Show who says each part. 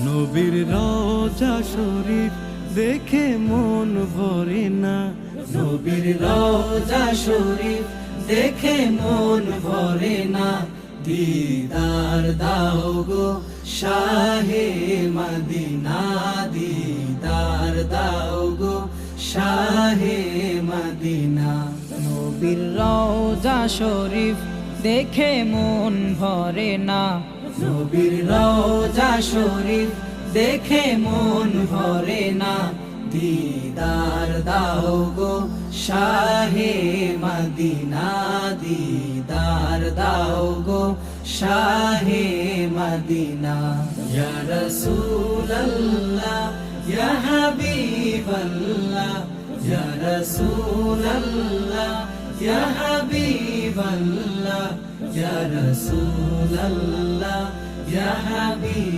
Speaker 1: নবীর রওজা শরীফ দেখে মন ভরে না,
Speaker 2: নবীর রওজা শরীফ দেখে মন ভরে না। দিদার দাও গো শাহে মদিনা, দিদার দাও গো শাহে মদিনা।
Speaker 3: নবীর রওজা শরীফ দেখে মন ভরে না,
Speaker 2: নবীর রওজা শরীফ দেখে মন ভরে না। দিদার দাও গো শাহে মদিনা, দিদার দাও গো শাহে মদিনা। ইয়া রাসূলাল্লাহ ইয়া হাবিবাল্লাহ, ইয়া রাসূলাল্লাহ ইয়া হাবিবাল্লাহ, ইয়া রাসূলাল্লাহ ইয়া হাবিব